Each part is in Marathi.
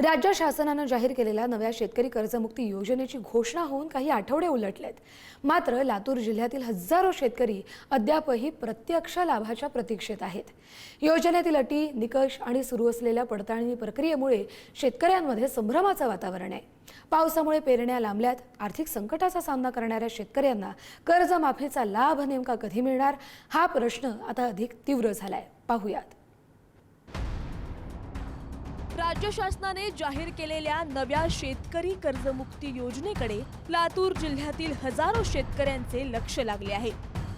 राज्य शासनाने जाहीर केलेल्या नव्या शेतकरी कर्जमुक्ती योजनेची घोषणा होऊन काही आठवडे उलटलेत. मात्र लातूर जिल्ह्यातील हजारो शेतकरी अद्यापही प्रत्यक्ष लाभाच्या प्रतीक्षेत आहेत. योजनेतील अटी, निकष आणि सुरू असलेल्या पडताळणी प्रक्रियेमुळे शेतकऱ्यांमध्ये संभ्रमाचं वातावरण आहे. पावसामुळे पेरण्या लांबल्यात. आर्थिक संकटाचा सामना करणाऱ्या शेतकऱ्यांना कर्जमाफीचा लाभ नेमका कधी मिळणार, हा प्रश्न आता अधिक तीव्र झालाय. पाहूयात. राज्य शासनाने जाहीर केलेल्या नव्या शेतकरी कर्जमुक्ती योजनेकडे लातूर जिल्ह्यातील हजारो शेतकऱ्यांचे लक्ष लागले आहे.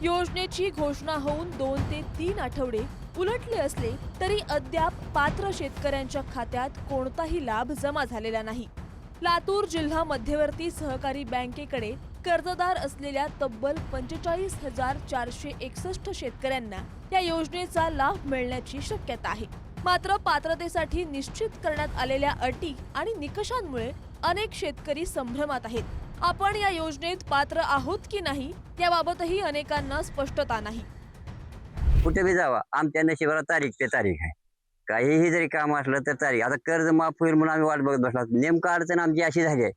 योजनेची घोषणा होऊन 2 ते 3 आठवडे उलटले असले तरी अद्याप पात्र शेतकऱ्यांच्या खात्यात कोणताही लाभ जमा झालेला नाही. लातूर जिल्हा मध्यवर्ती सहकारी बँकेकडे कर्जदार असलेल्या तब्बल 45,461 शेतकऱ्यांना या योजनेचा लाभ मिळण्याची शक्यता आहे. मात्र पात्रतेसाठी निश्चित करण्यात आलेल्या अटी आणि निकषांमुळे अनेक शेतकरी संभ्रमात आहेत. आपण या योजनेत पात्र आहोत की नाही याबाबतही अनेकांना स्पष्टता नाही. कुठे बी जावा, आमच्या नशिबाला तारीख पे तारीख आहे. काहीही जरी काम असलं तर तारीख. आता कर्ज माफ होईल म्हणून आम्ही वाट बघत बसला. नेमकं अडचण आमची अशी झाली आहे,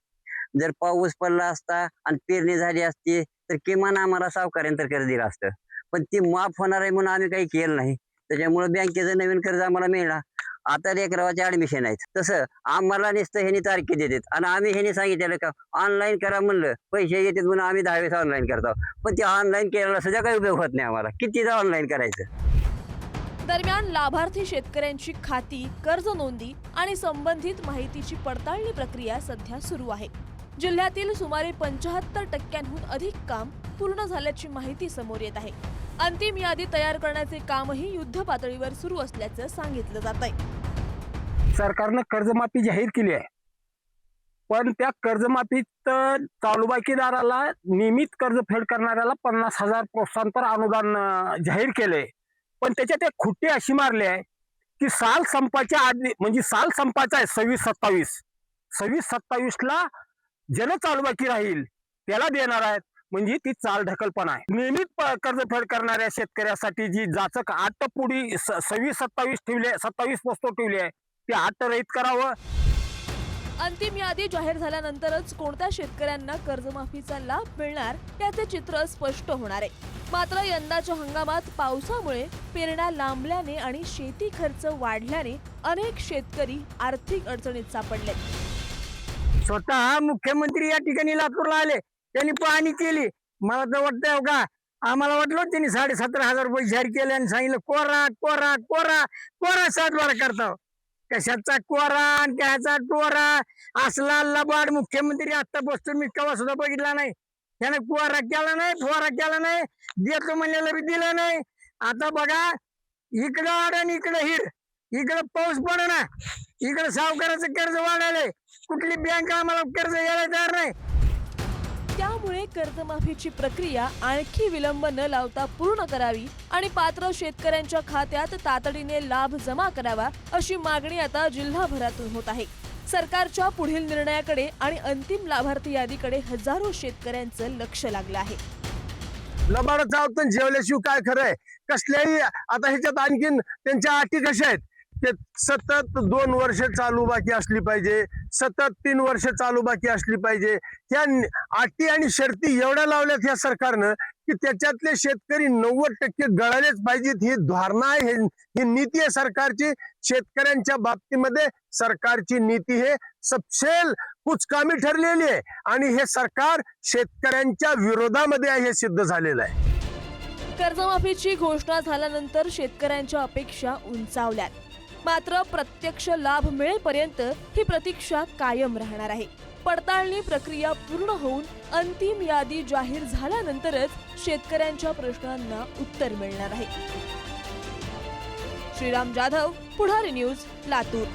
जर पाऊस पडला असता आणि पेरणी झाली असती तर किमान आम्हाला सावकारांतर कर्ज दिलं असतं. पण ती माफ होणार आहे म्हणून आम्ही काही केलं नाही. त्याच्यामुळे बँकेचं नवीन कर्ज आम्हाला मिळणार. आता लेकराचे ऍडमिशन आहेत, तसं आम्हाला नुसतं ह्यानी तारखे देतात आणि आम्ही ह्यानी सांगितलेलं का ऑनलाईन करा म्हणलं, पैसे येतात म्हणून आम्ही 10 वेळेस ऑनलाईन करतो. पण ते ऑनलाईन केलेला सुद्धा काही उपयोग होत नाही आम्हाला. कितीदा ऑनलाईन करायचं. दरम्यान लाभार्थी शेतकऱ्यांची खाती, कर्ज नोंदी आणि संबंधित माहितीची पडताळणी प्रक्रिया सध्या सुरू आहे. जिल्ह्यातील सुमारे 75% अधिक काम पूर्ण झाल्याची माहिती समोर येत आहे. अंतिम यादी तयार करण्याचे कामही युद्ध पातळीवर सुरू असल्याचं सांगितलं जात आहे. सरकारनं कर्जमाफी जाहीर केली आहे, पण त्या कर्जमाफीत चालू बाकीदाराला नियमित कर्जफेड करणाऱ्याला 50,000 प्रोत्साहनपर अनुदान जाहीर केले. पण त्याच्यात एक खुट्टी अशी मारली आहे की साल संपाच्या आधी, म्हणजे साल संपाचा आहे 26-27 ज्यानं चालू बाकी राहील त्याला देणार आहेत. म्हणजे ती चाल ढकलपणा आहे. नियमित कर्जफेड करणाऱ्या शेतकऱ्यासाठी जी जाचक 8 पुढी 26-27 ठेवली, 27 वस्तू ठेवली आहे, ते 8 रहित करावं. अंतिम यादी जाहीर झाल्यानंतरच कोणत्या शेतकऱ्यांना कर्जमाफीचा लाभ मिळणार याचे चित्र स्पष्ट होणार आहे. मात्र यंदाच्या हंगामात पावसामुळे पेरण्या लांबल्याने आणि शेती खर्च वाढल्याने अनेक शेतकरी आर्थिक अडचणीत सापडले. स्वतः मुख्यमंत्री या ठिकाणी लातूरला आले, त्यांनी पाहणी केली. मला तर वाटतं का, आम्हाला वाटलं त्यांनी 17,500 रुपये जाहीर केले आणि सांगितलं कोरा कोरा कोरा कोरा 7 करता. कशाचा कोरा आणि कशाचा टोरा असला लबाड मुख्यमंत्री आता बसतो मी कवा सुद्धा बघितला नाही. त्याने कोरा केला नाही, फोरा केला नाही, देतो म्हणलेलं बी दिलं नाही. आता बघा, इकडं आड आणि इकडं हिर, इकडं पाऊस पडना, इकडं सावकाराचं कर्ज वाढायलंय. कुठली बँक आम्हाला कर्ज द्यायला तयार नाही. त्यामुळे कर्जमाफीची प्रक्रिया आणखी विलंब न लावता पूर्ण करावी आणि पात्र शेतकऱ्यांच्या खात्यात तातडीने लाभ जमा करावा अशी मागणी आता जिल्हाभरातून होत आहे. सरकारच्या पुढील निर्णयाकडे आणि अंतिम लाभार्थी यादीकडे हजारो शेतकऱ्यांचं लक्ष लागलं आहे. लबाडच आहोत पण जेवल्याशिवाय काय खरंय. कसल्याही आता ह्याच्यात आणखीन त्यांच्या अटी कशा आहेत, ते सतत 2 वर्ष चालू बाकी असली पाहिजे, सतत 3 वर्ष चालू बाकी असली पाहिजे. त्या अटी आणि शर्ती एवढ्या लावल्यात या सरकारनं की त्याच्यातले शेतकरी 90% गळालेच पाहिजेत. ही धोरणं आहे, ही नीती आहे सरकारची. शेतकऱ्यांच्या बाबतीमध्ये सरकारची नीती हे सपशेल कुचकामी ठरलेली आहे आणि हे सरकार शेतकऱ्यांच्या विरोधामध्ये आहे, हे सिद्ध झालेलं आहे. कर्जमाफीची घोषणा झाल्यानंतर शेतकऱ्यांच्या अपेक्षा उंचावल्यात. मात्र प्रत्यक्ष लाभ मिळेपर्यंत ही प्रतीक्षा कायम राहणार आहे. पडताळणी प्रक्रिया पूर्ण होऊन अंतिम यादी जाहीर झाल्यानंतरच शेतकऱ्यांच्या प्रश्नांना उत्तर मिळणार आहे. श्रीराम जाधव, पुढारी न्यूज, लातूर.